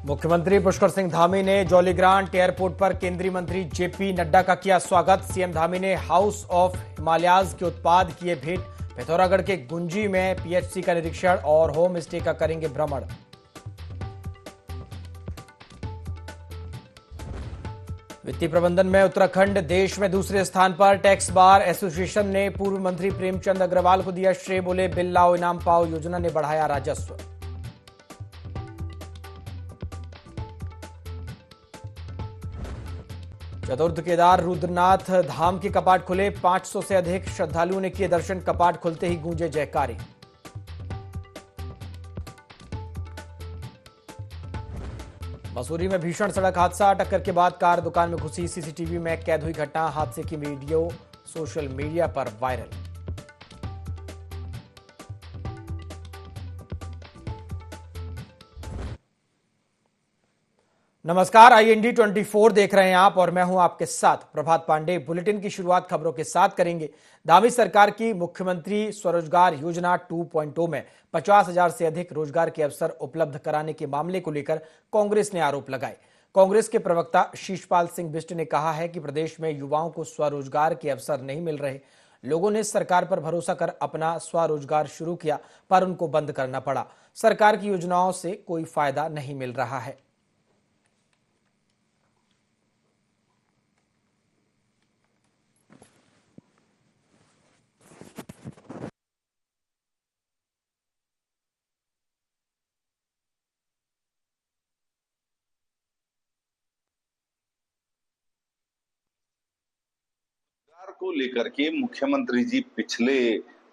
मुख्यमंत्री पुष्कर सिंह धामी ने जौलीग्रांट एयरपोर्ट पर केंद्रीय मंत्री जेपी नड्डा का किया स्वागत। सीएम धामी ने हाउस ऑफ हिमालयाज के उत्पाद किए भेंट। पिथौरागढ़ के गुंजी में पीएचसी का निरीक्षण और होम स्टे का करेंगे भ्रमण। वित्तीय प्रबंधन में उत्तराखंड देश में दूसरे स्थान पर। टैक्स बार एसोसिएशन ने पूर्व मंत्री प्रेमचंद अग्रवाल को दिया श्रेय। बोले बिल लाओ इनाम पाओ योजना ने बढ़ाया राजस्व। चतुर्थ केदार रुद्रनाथ धाम के कपाट खुले। 500 से अधिक श्रद्धालुओं ने किए दर्शन। कपाट खुलते ही गूंजे जयकारे। मसूरी में भीषण सड़क हादसा। टक्कर के बाद कार दुकान में घुसी। सीसीटीवी में कैद हुई घटना। हादसे की वीडियो सोशल मीडिया पर वायरल। नमस्कार, IND 24 देख रहे हैं आप और मैं हूं आपके साथ प्रभात पांडे। बुलेटिन की शुरुआत खबरों के साथ करेंगे। धामी सरकार की मुख्यमंत्री स्वरोजगार योजना 2.0 में 50,000 से अधिक रोजगार के अवसर उपलब्ध कराने के मामले को लेकर कांग्रेस ने आरोप लगाए। कांग्रेस के प्रवक्ता शीशपाल सिंह बिष्ट ने कहा है कि प्रदेश में युवाओं को स्वरोजगार के अवसर नहीं मिल रहे। लोगों ने सरकार पर भरोसा कर अपना स्वरोजगार शुरू किया, पर उनको बंद करना पड़ा। सरकार की योजनाओं से कोई फायदा नहीं मिल रहा है। को लेकर के मुख्यमंत्री जी पिछले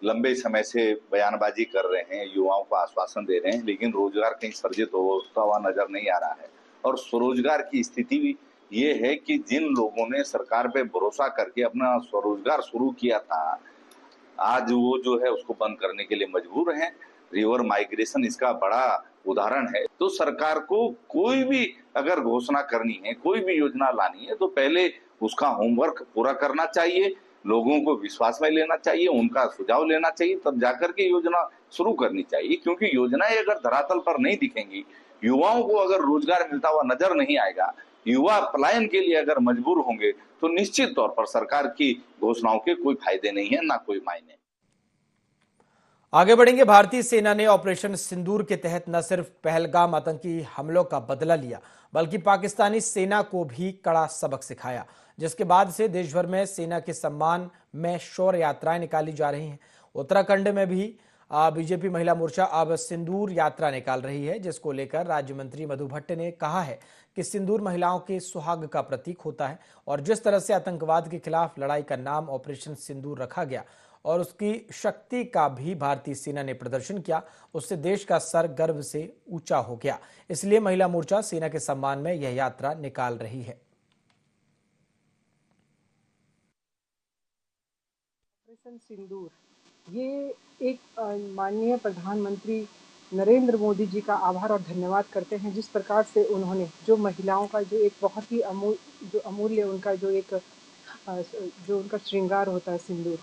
लंबे समय से बयानबाजी कर रहे हैं, युवाओं को आश्वासन दे रहे हैं, लेकिन रोजगार कहीं सर्जित होता हुआ नजर नहीं आ रहा है। और स्वरोजगार की स्थिति भी ये है कि जिन लोगों ने सरकार पे भरोसा करके अपना स्वरोजगार शुरू किया था, आज वो जो है उसको बंद करने के लिए मजबूर हैं। रिवर माइग्रेशन इसका बड़ा उदाहरण है। तो सरकार को कोई भी अगर घोषणा करनी है, कोई भी योजना लानी है, तो पहले उसका होमवर्क पूरा करना चाहिए, लोगों को विश्वास में लेना चाहिए, उनका सुझाव लेना चाहिए, तब जाकर के योजना शुरू करनी चाहिए। क्योंकि योजनाएं अगर धरातल पर नहीं दिखेंगी, युवाओं को अगर रोजगार मिलता हुआ नजर नहीं आएगा, युवा पलायन के लिए अगर मजबूर होंगे, तो निश्चित तौर पर सरकार की घोषणाओं के कोई फायदे नहीं है, ना कोई मायने। आगे बढ़ेंगे। भारतीय सेना ने ऑपरेशन सिंदूर के तहत न सिर्फ पहलगाम आतंकी हमलों का बदला लिया, बल्कि पाकिस्तानी सेना को भी कड़ा सबक सिखाया, जिसके बाद से देश भर में सेना के सम्मान में शौर्य यात्राएं निकाली जा रही हैं। उत्तराखंड में भी बीजेपी महिला मोर्चा अब सिंदूर यात्रा निकाल रही है, जिसको लेकर राज्य मंत्री मधु भट्ट ने कहा है कि सिंदूर महिलाओं के सुहाग का प्रतीक होता है और जिस तरह से आतंकवाद के खिलाफ लड़ाई का नाम ऑपरेशन सिंदूर रखा गया और उसकी शक्ति का भी भारतीय सेना ने प्रदर्शन किया, उससे देश का सर गर्व से ऊंचा हो गया। इसलिए महिला मोर्चा सेना के सम्मान में यह यात्रा निकाल रही है। ऑपरेशन सिंदूर ये एक माननीय प्रधानमंत्री नरेंद्र मोदी जी का आभार और धन्यवाद करते हैं, जिस प्रकार से उन्होंने जो महिलाओं का जो एक बहुत ही अमूल्य उनका जो उनका श्रृंगार होता है सिंदूर,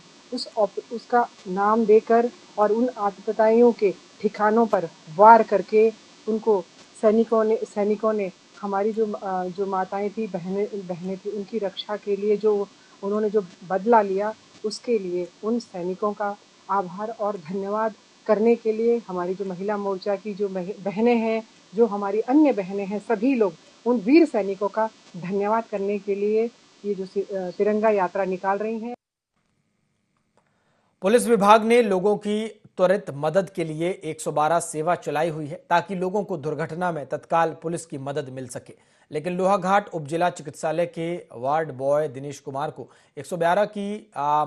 उसका नाम देकर और उन आतताइयों के ठिकानों पर वार करके उनको सैनिकों ने हमारी जो माताएं थी, बहनें थी, उनकी रक्षा के लिए जो उन्होंने जो बदला लिया, उसके लिए उन सैनिकों का आभार और धन्यवाद करने के लिए हमारी जो महिला मोर्चा की जो बहनें हैं, जो हमारी अन्य बहनें हैं, सभी लोग उन वीर सैनिकों का धन्यवाद करने के लिए ये जो तिरंगा यात्रा निकाल रही हैं। पुलिस विभाग ने लोगों की त्वरित मदद के लिए 112 सेवा चलाई हुई है, ताकि लोगों को दुर्घटना में तत्काल पुलिस की मदद मिल सके। लेकिन लोहाघाट उपजिला चिकित्सालय के वार्ड बॉय दिनेश कुमार को 112 की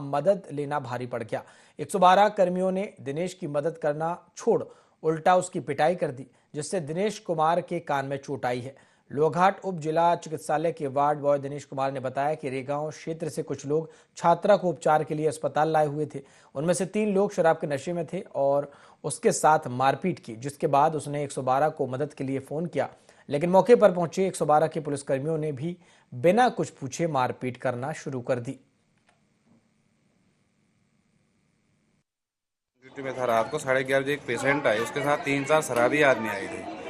मदद लेना भारी पड़ गया। 112 कर्मियों ने दिनेश की मदद करना छोड़ उल्टा उसकी पिटाई कर दी, जिससे दिनेश कुमार के कान में चोट आई है। लोहाघाट उप जिला चिकित्सालय के वार्ड बॉय दिनेश कुमार ने बताया कि रेगांव क्षेत्र से कुछ लोग छात्रा को उपचार के लिए अस्पताल लाए हुए थे। उनमें से 3 लोग शराब के नशे में थे और उसके साथ मारपीट की, जिसके बाद उसने 112 को मदद के लिए फोन किया, लेकिन मौके पर पहुंचे 112 के पुलिसकर्मियों ने भी बिना कुछ पूछे मारपीट करना शुरू कर दी। ड्यूटी में था, रात को 11:30 बजे एक पेशेंट आए, उसके साथ 3-4 शराबी आदमी आए थे।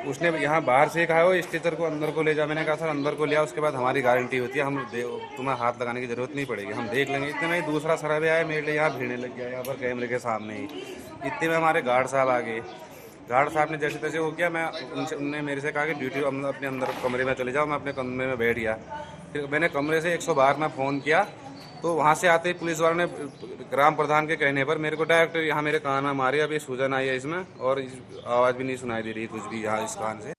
उसने यहाँ बाहर से कहा वो इस टीचर को अंदर को ले जा। मैंने कहा सर अंदर को लिया, उसके बाद हमारी गारंटी होती है, हम तुम्हें हाथ लगाने की जरूरत नहीं पड़ेगी, हम देख लेंगे। इतने में दूसरा सर्वे आया, मेरे लिए यहाँ भीड़ने लग गया यहाँ पर कैमरे के सामने ही। इतने में हमारे गार्ड साहब आ गए। गार्ड साहब ने जैसे तैसे हो गया, मैं उनने मेरे से कहा कि ड्यूटी अपने अंदर कमरे में चले जाओ। मैं अपने कमरे में बैठ गया। फिर मैंने कमरे से 112 में फ़ोन किया, तो वहाँ से आते ही पुलिस वालों ने ग्राम प्रधान के कहने पर मेरे को डायरेक्ट यहाँ मेरे कान में मारी। अभी सूजन आई है इसमें और आवाज़ भी नहीं सुनाई दे रही कुछ भी यहाँ इस कान से।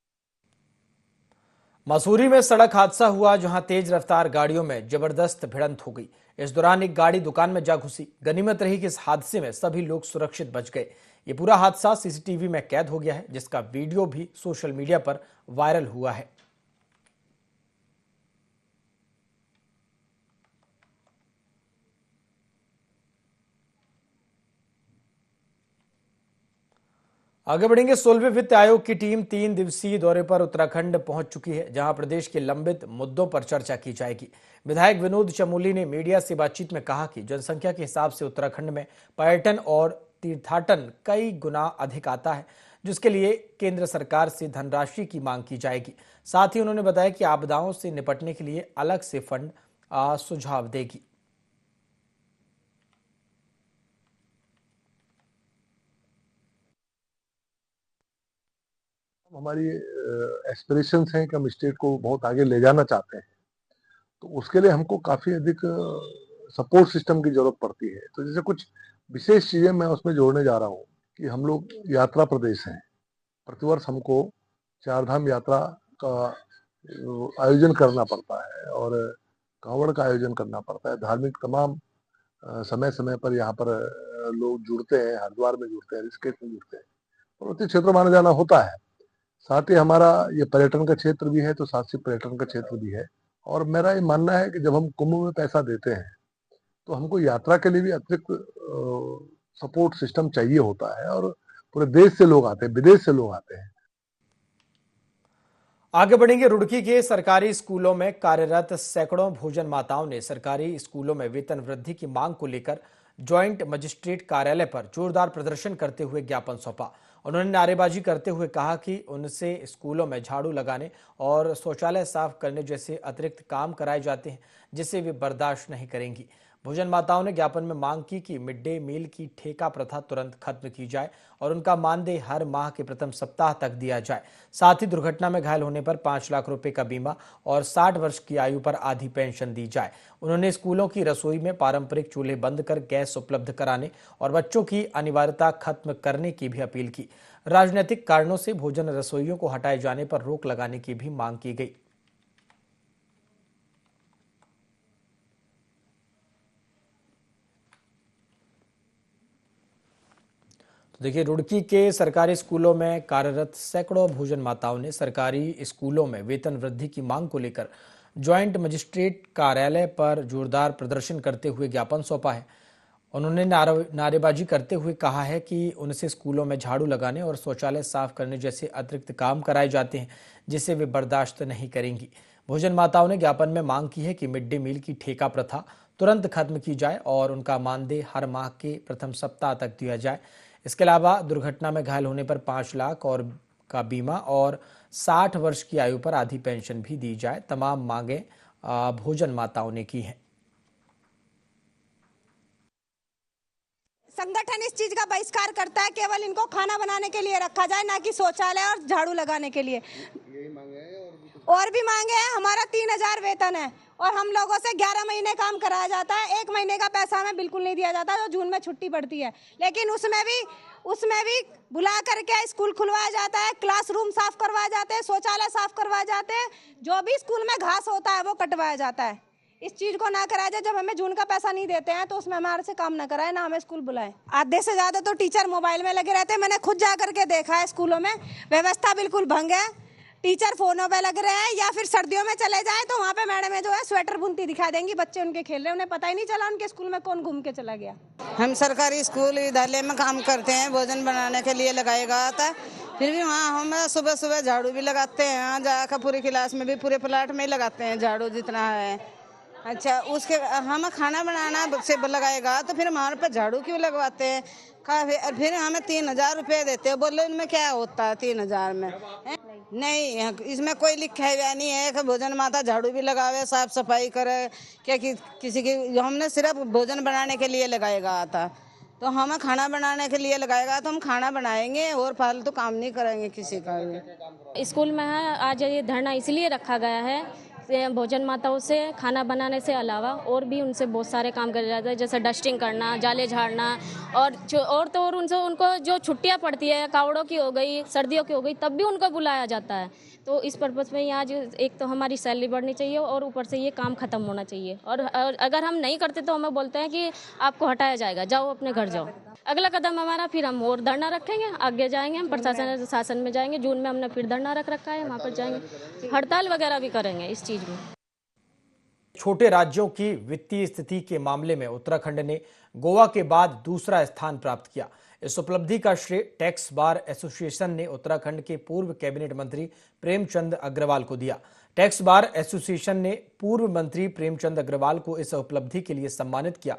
मसूरी में सड़क हादसा हुआ, जहां तेज रफ्तार गाड़ियों में जबरदस्त भिड़ंत हो गई। इस दौरान एक गाड़ी दुकान में जा घुसी। गनीमत रही कि इस हादसे में सभी लोग सुरक्षित बच गए। ये पूरा हादसा सीसीटीवी में कैद हो गया है, जिसका वीडियो भी सोशल मीडिया पर वायरल हुआ है। आगे बढ़ेंगे। 16वें वित्त आयोग की टीम 3 दिवसीय दौरे पर उत्तराखंड पहुंच चुकी है, जहां प्रदेश के लंबित मुद्दों पर चर्चा की जाएगी। विधायक विनोद चमोली ने मीडिया से बातचीत में कहा कि जनसंख्या के हिसाब से उत्तराखंड में पर्यटन और तीर्थाटन कई गुना अधिक आता है, जिसके लिए केंद्र सरकार से धनराशि की मांग की जाएगी। साथ ही उन्होंने बताया कि आपदाओं से निपटने के लिए अलग से फंड सुझाव देगी। हमारी एस्पिरेशंस हैं कि हम स्टेट को बहुत आगे ले जाना चाहते हैं, तो उसके लिए हमको काफी अधिक सपोर्ट सिस्टम की जरूरत पड़ती है। तो जैसे कुछ विशेष चीजें मैं उसमें जोड़ने जा रहा हूँ कि हम लोग यात्रा प्रदेश हैं। प्रतिवर्ष हमको 4 धाम यात्रा का आयोजन करना पड़ता है और कांवड़ का आयोजन करना पड़ता है। धार्मिक तमाम समय समय पर यहाँ पर लोग जुड़ते हैं, हरिद्वार में जुड़ते हैं, ऋषिकेश में जुड़ते हैं, पर्वतीय क्षेत्र में आना जाना होता है। साथ ही हमारा ये पर्यटन का क्षेत्र भी है, तो साथ ही पर्यटन का क्षेत्र भी है। और मेरा ये मानना है कि जब हम कुंभ में पैसा देते हैं तो हमको यात्रा के लिए भी अतिरिक्त सपोर्ट सिस्टम चाहिए होता है। और पूरे देश से लोग आते हैं, विदेश से लोग आते हैं। आगे बढ़ेंगे। रुड़की के सरकारी स्कूलों में कार्यरत सैकड़ों भोजन माताओं ने सरकारी स्कूलों में वेतन वृद्धि की मांग को लेकर ज्वाइंट मजिस्ट्रेट कार्यालय पर जोरदार प्रदर्शन करते हुए ज्ञापन सौंपा। उन्होंने नारेबाजी करते हुए कहा कि उनसे स्कूलों में झाड़ू लगाने और शौचालय साफ करने जैसे अतिरिक्त काम कराए जाते हैं, जिसे वे बर्दाश्त नहीं करेंगी। भोजन माताओं ने ज्ञापन में मांग की कि मिड डे मील की ठेका प्रथा तुरंत खत्म की जाए और उनका मानदेय हर माह के प्रथम सप्ताह तक दिया जाए। साथ ही दुर्घटना में घायल होने पर 5 लाख रुपए का बीमा और 60 वर्ष की आयु पर आधी पेंशन दी जाए। उन्होंने स्कूलों की रसोई में पारंपरिक चूल्हे बंद कर गैस उपलब्ध कराने और बच्चों की अनिवार्यता खत्म करने की भी अपील की। राजनीतिक कारणों से भोजन रसोइयों को हटाए जाने पर रोक लगाने की भी मांग की गई। तो देखिए, रुड़की के सरकारी स्कूलों में कार्यरत सैकड़ों भोजन माताओं ने सरकारी स्कूलों में वेतन वृद्धि की मांग को लेकर ज्वाइंट मजिस्ट्रेट कार्यालय पर जोरदार प्रदर्शन करते हुए ज्ञापन सौंपा है। उन्होंने नारेबाजी करते हुए कहा है कि उनसे स्कूलों में झाड़ू लगाने और शौचालय साफ करने जैसे अतिरिक्त काम कराए जाते हैं, जिसे वे बर्दाश्त नहीं करेंगी। भोजन माताओं ने ज्ञापन में मांग की है कि मिड डे मील की ठेका प्रथा तुरंत खत्म की जाए और उनका मानदेय हर माह के प्रथम सप्ताह तक दिया जाए। इसके अलावा दुर्घटना में घायल होने पर 5 लाख और का बीमा और 60 वर्ष की आयु पर आधी पेंशन भी दी जाए। तमाम मांगे भोजन माताओं ने की हैं। संगठन इस चीज का बहिष्कार करता है, केवल इनको खाना बनाने के लिए रखा जाए, ना कि शौचालय और झाड़ू लगाने के लिए। और भी मांगे हैं। हमारा 3000 वेतन है और हम लोगों से 11 महीने काम कराया जाता है। 1 महीने का पैसा हमें बिल्कुल नहीं दिया जाता, जो जून में छुट्टी पड़ती है। लेकिन उसमें भी बुला करके स्कूल खुलवाया जाता है, क्लासरूम साफ करवाए जाते हैं, शौचालय साफ करवाए जाते हैं, जो भी स्कूल में घास होता है वो कटवाया जाता है। इस चीज को ना कराया जाए। जब हमें जून का पैसा नहीं देते हैं तो उसमें हमारे से काम ना कराए, ना हमें स्कूल बुलाए। आधे से ज्यादा तो टीचर मोबाइल में लगे रहते हैं। मैंने खुद जा करके देखा है, स्कूलों में व्यवस्था बिल्कुल भंग है। टीचर फोनों पे लग रहे हैं, या फिर सर्दियों में चले जाए तो वहाँ पे मैडम जो है स्वेटर बुनती दिखा देंगी, बच्चे उनके खेल रहे हैं, उन्हें पता ही नहीं चला उनके स्कूल में कौन घूम के चला गया। हम सरकारी स्कूल विद्यालय में काम करते हैं, भोजन बनाने के लिए लगाया गया था। फिर भी वहाँ हम सुबह सुबह झाड़ू भी लगाते हैं, जाकर पूरी क्लास में भी पूरे प्लाट में लगाते हैं झाड़ू जितना है। अच्छा, उसके हम खाना बनाना से लगाएगा तो फिर हमारे पे झाड़ू क्यों लगवाते हैं? फिर हमें 3000 रुपये देते हैं। बोले उनमें क्या होता है 3000 में? नहीं, इसमें कोई लिखा हुआ नहीं है कि भोजन माता झाड़ू भी लगावे, साफ सफाई करे, क्या किसी की। हमने सिर्फ भोजन बनाने के लिए लगाएगा था, तो हमें खाना बनाने के लिए लगाएगा तो हम खाना बनाएंगे और फालतू काम नहीं करेंगे किसी का भी। स्कूल में है आज ये धरना इसलिए रखा गया है, भोजन माताओं से खाना बनाने से अलावा और भी उनसे बहुत सारे काम करे जाते हैं, जैसे डस्टिंग करना, जाले झाड़ना, और उनसे उनको जो छुट्टियां पड़ती है, कावड़ों की हो गई, सर्दियों की हो गई, तब भी उनको बुलाया जाता है। तो इस पर्पज़ में आज एक तो हमारी सैलरी बढ़नी चाहिए और ऊपर से ये काम खत्म होना चाहिए, और अगर हम नहीं करते तो हमें बोलते हैं कि आपको हटाया जाएगा, जाओ अपने घर जाओ। अगला कदम हमारा फिर हम और धरना रखेंगे, आगे जाएंगे, हम प्रशासन शासन में जाएंगे। जून में हमने फिर धरना रखा है, वहाँ पर जाएंगे, हड़ताल वगैरह भी करेंगे इस चीज़ में। छोटे राज्यों की वित्तीय स्थिति के मामले में उत्तराखंड ने गोवा के बाद दूसरा स्थान प्राप्त किया। इस उपलब्धि का श्रेय टैक्स बार एसोसिएशन ने उत्तराखंड के पूर्व कैबिनेट मंत्री प्रेमचंद अग्रवाल को दिया। टैक्स बार एसोसिएशन ने पूर्व मंत्री प्रेमचंद अग्रवाल को इस उपलब्धि के लिए सम्मानित किया।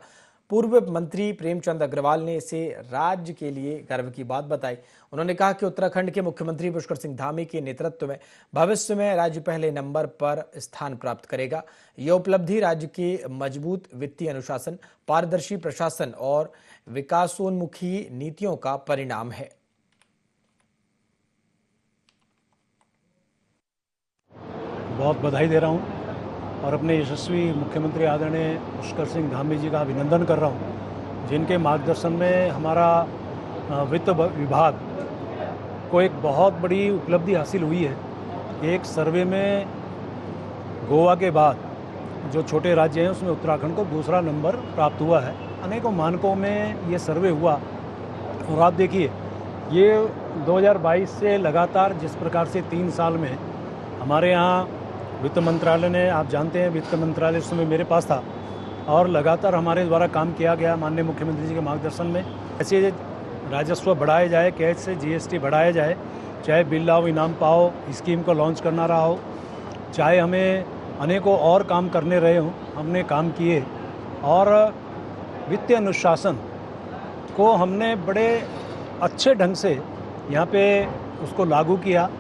पूर्व मंत्री प्रेमचंद अग्रवाल ने इसे राज्य के लिए गर्व की बात बताई। उन्होंने कहा कि उत्तराखंड के मुख्यमंत्री पुष्कर सिंह धामी के नेतृत्व में भविष्य में राज्य पहले नंबर पर स्थान प्राप्त करेगा। यह उपलब्धि राज्य के मजबूत वित्तीय अनुशासन, पारदर्शी प्रशासन और विकासोन्मुखी नीतियों का परिणाम है। बहुत बधाई दे रहा हूं और अपने यशस्वी मुख्यमंत्री आदरणीय पुष्कर सिंह धामी जी का अभिनंदन कर रहा हूं, जिनके मार्गदर्शन में हमारा वित्त विभाग को एक बहुत बड़ी उपलब्धि हासिल हुई है। एक सर्वे में गोवा के बाद जो छोटे राज्य हैं उसमें उत्तराखंड को दूसरा नंबर प्राप्त हुआ है। अनेकों मानकों में ये सर्वे हुआ और आप देखिए ये 2022 से लगातार जिस प्रकार से 3 साल में हमारे यहाँ वित्त मंत्रालय ने, आप जानते हैं वित्त मंत्रालय उस समय मेरे पास था और लगातार हमारे द्वारा काम किया गया माननीय मुख्यमंत्री जी के मार्गदर्शन में। ऐसे राजस्व बढ़ाए जाए, कैसे जीएसटी बढ़ाया जाए, चाहे बिल लाओ इनाम पाओ स्कीम को लॉन्च करना रहा हो, चाहे हमें अनेकों और काम करने रहे हों, हमने काम किए और वित्तीय अनुशासन को हमने बड़े अच्छे ढंग से यहाँ पे उसको लागू किया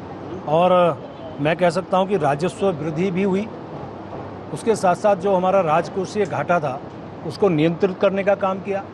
और मैं कह सकता हूँ कि राजस्व वृद्धि भी हुई। उसके साथ साथ जो हमारा राजकोषीय घाटा था उसको नियंत्रित करने का काम किया।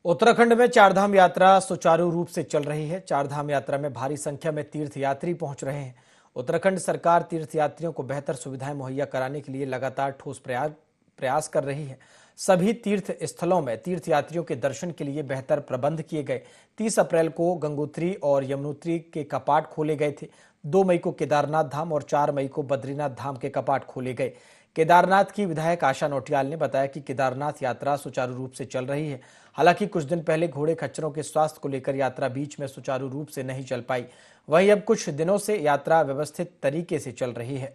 उत्तराखंड में चारधाम यात्रा सुचारू रूप से चल रही है। चारधाम यात्रा में भारी संख्या में तीर्थयात्री पहुंच रहे हैं। उत्तराखंड सरकार तीर्थयात्रियों को बेहतर सुविधाएं मुहैया कराने के लिए लगातार ठोस प्रयास कर रही है। सभी तीर्थ स्थलों में तीर्थयात्रियों के दर्शन के लिए बेहतर प्रबंध किए गए। 30 अप्रैल को गंगोत्री और यमुनोत्री के कपाट खोले गए थे। 2 मई को केदारनाथ धाम और 4 मई को बद्रीनाथ धाम के कपाट खोले गए। केदारनाथ की विधायक आशा नौटियाल ने बताया कि केदारनाथ यात्रा सुचारू रूप से चल रही है। हालांकि कुछ दिन पहले घोड़े खच्चरों के स्वास्थ्य को लेकर यात्रा बीच में सुचारू रूप से नहीं चल पाई। वहीं अब कुछ दिनों से यात्रा व्यवस्थित तरीके से चल रही है।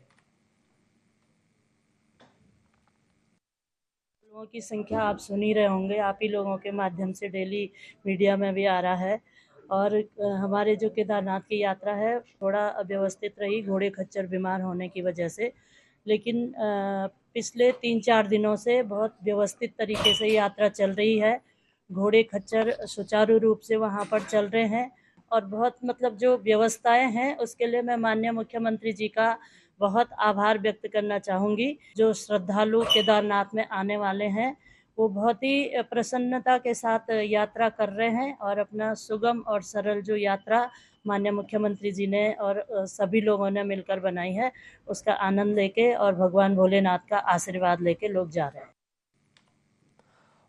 लोगों की संख्या आप सुन ही रहे होंगे, आप ही लोगों के माध्यम से डेली मीडिया में भी आ रहा है। और हमारे जो केदारनाथ की यात्रा है थोड़ा अव्यवस्थित रही घोड़े खच्चर बीमार होने की वजह से, लेकिन पिछले 3-4 दिनों से बहुत व्यवस्थित तरीके से यात्रा चल रही है। घोड़े खच्चर सुचारू रूप से वहाँ पर चल रहे हैं और बहुत जो व्यवस्थाएं हैं उसके लिए मैं माननीय मुख्यमंत्री जी का बहुत आभार व्यक्त करना चाहूँगी। जो श्रद्धालु केदारनाथ में आने वाले हैं वो बहुत ही प्रसन्नता के साथ यात्रा कर रहे हैं और अपना सुगम और सरल जो यात्रा माननीय मुख्यमंत्री जी ने और सभी लोगों ने मिलकर बनाई है उसका आनंद लेके और भगवान भोलेनाथ का आशीर्वाद लेके लोग जा रहे हैं।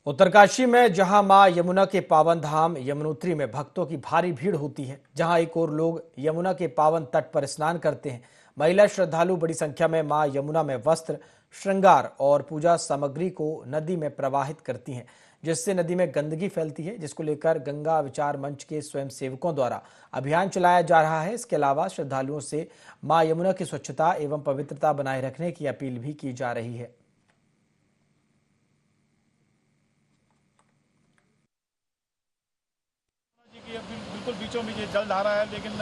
उत्तरकाशी में जहां मां यमुना के पावन धाम यमुनोत्री में भक्तों की भारी भीड़ होती है, जहां एक और लोग यमुना के पावन तट पर स्नान करते हैं। महिला श्रद्धालु बड़ी संख्या में मां यमुना में वस्त्र, श्रृंगार और पूजा सामग्री को नदी में प्रवाहित करती हैं, जिससे नदी में गंदगी फैलती है, जिसको लेकर गंगा विचार मंच के स्वयंसेवकों द्वारा अभियान चलाया जा रहा है। इसके अलावा श्रद्धालुओं से मां यमुना की स्वच्छता एवं पवित्रता बनाए रखने की अपील भी की जा रही है। बिल्कुल बीचों बीच ये जलधारा है, लेकिन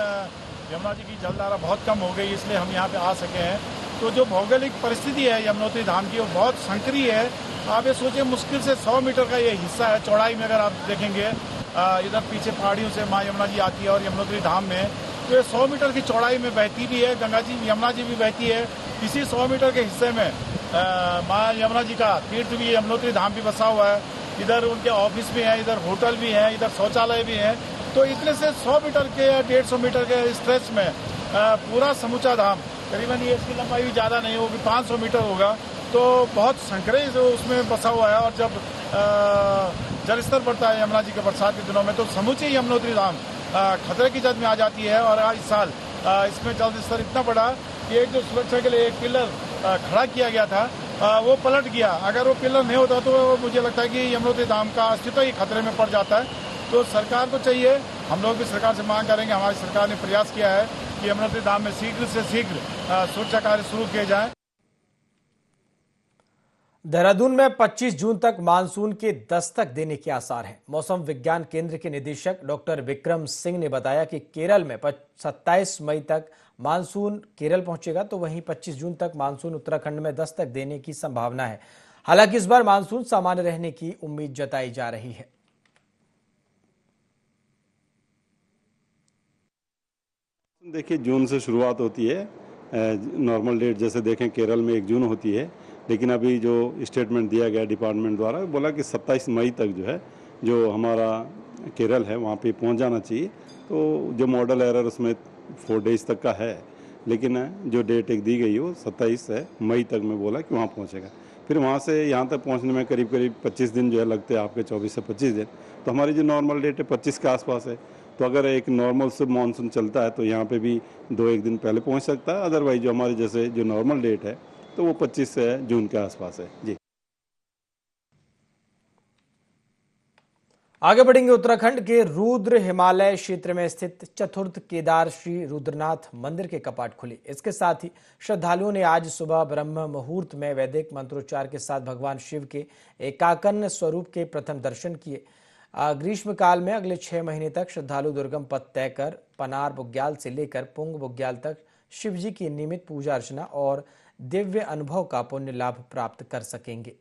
यमुना जी की जलधारा बहुत कम हो गई, इसलिए हम यहाँ पे आ सके हैं। तो जो भौगोलिक परिस्थिति है यमुनोत्री धाम की वो बहुत संकरीय है। आप ये सोचिए मुश्किल से 100 मीटर का ये हिस्सा है चौड़ाई में। अगर आप देखेंगे इधर पीछे पहाड़ियों से माँ यमुना जी आती है और यमुनोत्री धाम में तो ये 100 मीटर की चौड़ाई में बहती भी है, गंगा जी यमुना जी भी बहती है। इसी 100 मीटर के हिस्से में माँ यमुना जी का तीर्थ भी, यमुनोत्री धाम भी बसा हुआ है। इधर उनके ऑफिस भी है, इधर होटल भी है, इधर शौचालय भी है। तो इतने से 100 मीटर के 150 मीटर के स्ट्रेच में पूरा समूचा धाम, करीबन ये इसकी लंबाई भी ज़्यादा नहीं होगी, 500 मीटर होगा। तो बहुत संकरे जो उसमें बसा हुआ है। और जब जल स्तर बढ़ता है यमुना जी के बरसात के दिनों में, तो समूची यमुनोत्री धाम खतरे की जद में आ जाती है। और इस साल इसमें जल स्तर इतना बढ़ा कि एक जो सुरक्षा के लिए एक पिलर खड़ा किया गया था, वो पलट गया। अगर वो पिलर नहीं होता तो मुझे लगता है कि यमुनोत्री धाम का अस्तित्व ही खतरे में पड़ जाता है। तो सरकार को चाहिए, हम लोग भी सरकार से मांग करेंगे, हमारी सरकार ने प्रयास किया है कि यमुनोत्री धाम में शीघ्र से शीघ्र सुरक्षा कार्य शुरू किए जाएं। देहरादून में 25 जून तक मानसून के दस्तक देने के आसार हैं। मौसम विज्ञान केंद्र के निदेशक डॉक्टर विक्रम सिंह ने बताया कि केरल में 27 मई तक मानसून केरल पहुंचेगा, तो वहीं 25 जून तक मानसून उत्तराखंड में दस्तक देने की संभावना है। हालांकि इस बार मानसून सामान्य रहने की उम्मीद जताई जा रही है। देखिए, जून से शुरुआत होती है। नॉर्मल डेट जैसे देखें केरल में 1 जून होती है, लेकिन अभी जो स्टेटमेंट दिया गया डिपार्टमेंट द्वारा, बोला कि 27 मई तक जो है, जो हमारा केरल है वहाँ पे पहुँच जाना चाहिए। तो जो मॉडल एरर उसमें 4 डेज तक का है, लेकिन जो डेट एक दी गई हो 27 मई तक में बोला कि वहाँ पहुँचेगा। फिर वहाँ से यहाँ तक पहुँचने में करीब करीब 25 दिन जो है लगते हैं आपके, 24 से 25 दिन। तो हमारी जो नॉर्मल डेट है 25 के आसपास है। तो अगर एक नॉर्मल से मानसून चलता है तो यहाँ पे भी 2-1 दिन पहले पहुँच सकता है। अदरवाइज जो हमारे जैसे जो नॉर्मल डेट है तो वो 25 जून के आसपास है जी। आगे बढ़ेंगे। उत्तराखंड के रुद्र हिमालय क्षेत्र में स्थित चतुर्थ केदार श्री रुद्रनाथ मंदिर के कपाट खुले। इसके साथ ही श्रद्धालुओं ने आज सुबह ब्रह्म मुहूर्त में वैदिक मंत्रोच्चार के साथ भगवान शिव के एकाकर्ण स्वरूप के प्रथम दर्शन किए। ग्रीष्म काल में अगले 6 महीने तक श्रद्धालु दुर्गम पथ तय कर पनार बुग्याल से लेकर पुंग बुग्याल तक शिव जी की नियमित पूजा अर्चना और दिव्य अनुभव का पुण्य लाभ प्राप्त कर सकेंगे।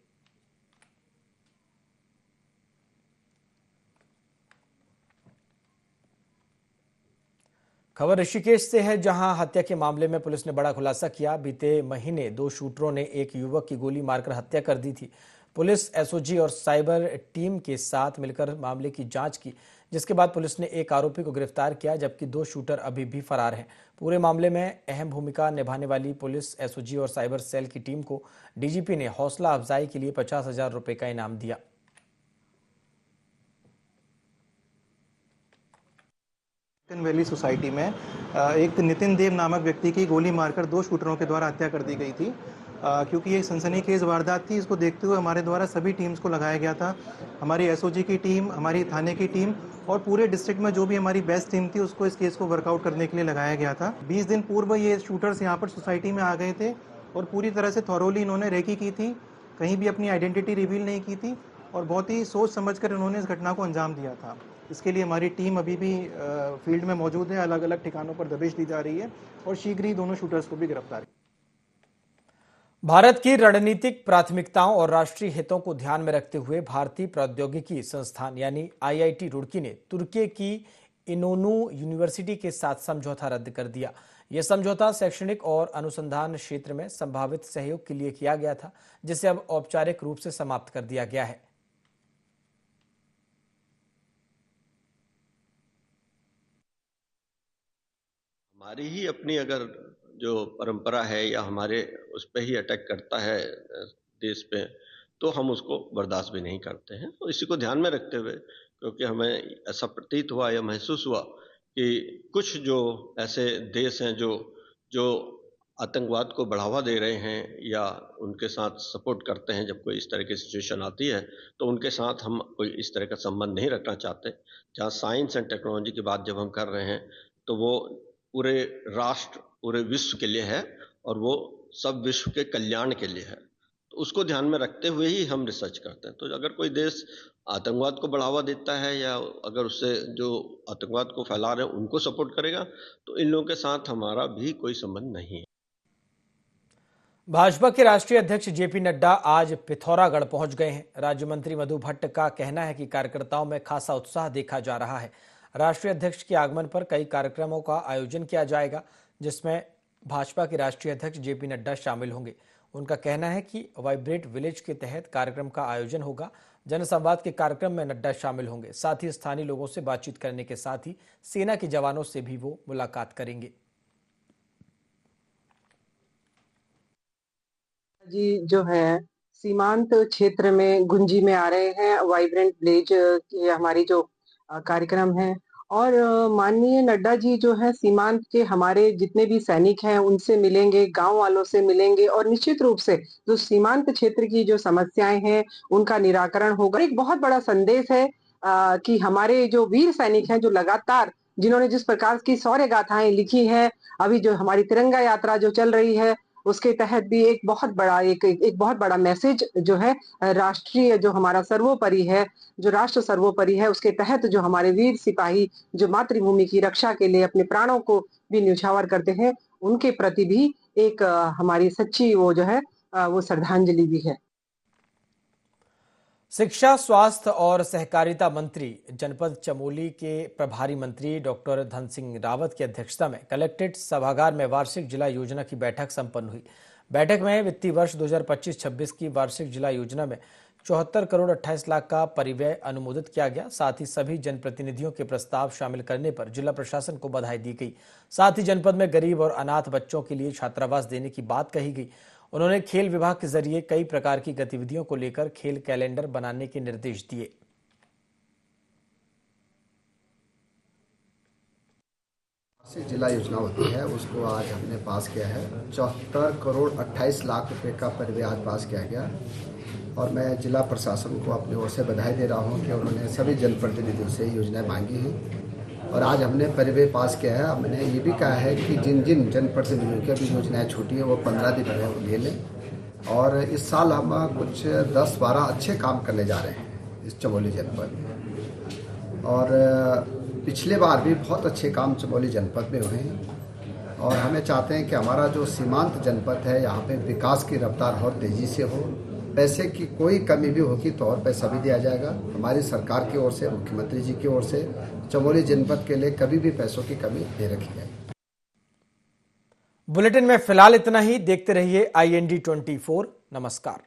खबर ऋषिकेश से है, जहां हत्या के मामले में पुलिस ने बड़ा खुलासा किया। बीते महीने 2 शूटरों ने एक युवक की गोली मारकर हत्या कर दी थी। पुलिस एसओजी और साइबर टीम के साथ मिलकर मामले की जांच की, जिसके बाद पुलिस ने एक आरोपी को गिरफ्तार किया, जबकि 2 शूटर अभी भी फरार हैं। पूरे मामले में अहम भूमिका निभाने वाली पुलिस एसओजी और साइबर सेल की टीम को डीजीपी ने हौसला अफजाई के लिए 50,000 रुपए का इनाम दिया। वैली सोसाइटी में एक नितिन देव नामक व्यक्ति की गोली मारकर 2 शूटरों के द्वारा हत्या कर दी गई थी। क्योंकि ये सनसनीखेज वारदात थी, इसको देखते हुए हमारे द्वारा सभी टीम्स को लगाया गया था। हमारी एसओजी की टीम, हमारी थाने की टीम और पूरे डिस्ट्रिक्ट में जो भी हमारी बेस्ट टीम थी उसको इस केस को वर्कआउट करने के लिए लगाया गया था। 20 दिन पूर्व ये शूटर्स यहाँ पर सोसाइटी में आ गए थे और पूरी तरह से थॉरोली इन्होंने रेकी की थी, कहीं भी अपनी आइडेंटिटी रिवील नहीं की थी और बहुत ही सोच समझकर इन्होंने इस घटना को अंजाम दिया था। इसके लिए हमारी टीम अभी भी फील्ड में मौजूद है, अलग अलग ठिकानों पर दबिश दी जा रही है और शीघ्र ही दोनों शूटर्स को भी गिरफ्तार। भारत की रणनीतिक प्राथमिकताओं और राष्ट्रीय हितों को ध्यान में रखते हुए भारतीय प्रौद्योगिकी संस्थान यानी आईआईटी रुड़की ने तुर्की की इनोनू यूनिवर्सिटी के साथ समझौता रद्द कर दिया। यह समझौता शैक्षणिक और अनुसंधान क्षेत्र में संभावित सहयोग के लिए किया गया था, जिसे अब औपचारिक रूप से समाप्त कर दिया गया है। हमारी ही अपनी अगर जो परंपरा है या हमारे उस पर ही अटैक करता है देश पे, तो हम उसको बर्दाश्त भी नहीं करते हैं। तो इसी को ध्यान में रखते हुए, क्योंकि हमें ऐसा प्रतीत हुआ या महसूस हुआ कि कुछ जो ऐसे देश हैं जो आतंकवाद को बढ़ावा दे रहे हैं या उनके साथ सपोर्ट करते हैं, जब कोई इस तरह की सिचुएशन आती है तो उनके साथ हम कोई इस तरह का संबंध नहीं रखना चाहते। जहाँ साइंस एंड टेक्नोलॉजी की बात जब हम कर रहे हैं तो वो पूरे राष्ट्र, पूरे विश्व के लिए है और वो सब विश्व के कल्याण के लिए है। तो उसको ध्यान में रखते हुए ही हम रिसर्च करते हैं। तो अगर कोई देश आतंकवाद को बढ़ावा देता है या अगर उससे जो आतंकवाद को फैला रहे हैं उनको सपोर्ट करेगा, तो इन लोगों के साथ हमारा भी कोई संबंध नहीं है। भाजपा के राष्ट्रीय अध्यक्ष जेपी नड्डा आज पिथौरागढ़ पहुंच गए हैं। राज्य मंत्री मधु भट्ट का कहना है कि कार्यकर्ताओं में खासा उत्साह देखा जा रहा है। राष्ट्रीय अध्यक्ष के आगमन पर कई कार्यक्रमों का आयोजन किया जाएगा, जिसमें भाजपा के राष्ट्रीय अध्यक्ष जेपी नड्डा शामिल होंगे। उनका कहना है कि वाइब्रेट विलेज के तहत कार्यक्रम का आयोजन होगा। जनसंवाद के कार्यक्रम में नड्डा शामिल होंगे। साथ ही स्थानीय लोगों से बातचीत करने के साथ ही सेना के जवानों से भी वो मुलाकात करेंगे। जी जो है सीमांत क्षेत्र में गुंजी में आ रहे हैं। वाइब्रेंट विलेज ये हमारी जो कार्यक्रम है और माननीय नड्डा जी जो है सीमांत के हमारे जितने भी सैनिक हैं उनसे मिलेंगे, गांव वालों से मिलेंगे और निश्चित रूप से जो सीमांत क्षेत्र की जो समस्याएं हैं उनका निराकरण होगा। एक बहुत बड़ा संदेश है कि हमारे जो वीर सैनिक हैं, जो लगातार जिन्होंने जिस प्रकार की शौर्य गाथाएं लिखी हैं, अभी जो हमारी तिरंगा यात्रा जो चल रही है उसके तहत भी एक बहुत बड़ा मैसेज जो है राष्ट्रीय जो हमारा सर्वोपरि है, जो राष्ट्र सर्वोपरि है, उसके तहत जो हमारे वीर सिपाही जो मातृभूमि की रक्षा के लिए अपने प्राणों को भी न्यौछावर करते हैं, उनके प्रति भी एक हमारी सच्ची वो जो है वो श्रद्धांजलि भी है। शिक्षा, स्वास्थ्य और सहकारिता मंत्री जनपद चमोली के प्रभारी मंत्री डॉक्टर धन सिंह रावत की अध्यक्षता में कलेक्ट्रेट सभागार में वार्षिक जिला योजना की बैठक संपन्न हुई। बैठक में वित्तीय वर्ष 2025-26 की वार्षिक जिला योजना में 74 करोड़ 28 लाख का परिव्यय अनुमोदित किया गया। साथ ही सभी जनप्रतिनिधियों के प्रस्ताव शामिल करने पर जिला प्रशासन को बधाई दी गई। साथ ही जनपद में गरीब और अनाथ बच्चों के लिए छात्रावास देने की बात कही गई। उन्होंने खेल विभाग के जरिए कई प्रकार की गतिविधियों को लेकर खेल कैलेंडर बनाने के निर्देश दिए। जिला योजना होती है उसको आज हमने पास किया है। 74 करोड़ 28 लाख रुपए का परिव्यय आज पास किया गया और मैं जिला प्रशासन को अपनी ओर से बधाई दे रहा हूं कि उन्होंने सभी जनप्रतिनिधियों से योजनाएं मांगी हैं और आज हमने परिव्यय पास किया है। हमने ये भी कहा है कि जिन जिन जनप्रतिनिधियों की अभी योजनाएं छूटी है वो 15 दिन में ले लें और इस साल हम कुछ 10-12 अच्छे काम करने जा रहे हैं इस चमोली जनपद में और पिछले बार भी बहुत अच्छे काम चमोली जनपद में हुए हैं और हमें चाहते हैं कि हमारा जो सीमांत जनपद है यहाँ पे विकास की रफ्तार और तेज़ी से हो। पैसे की कोई कमी भी होगी तो और पैसा भी दिया जाएगा। हमारी सरकार की ओर से, मुख्यमंत्री जी की ओर से चमोली जनपद के लिए कभी भी पैसों की कमी नहीं रखी जाएगी। बुलेटिन में फिलहाल इतना ही। देखते रहिए IND 24। नमस्कार।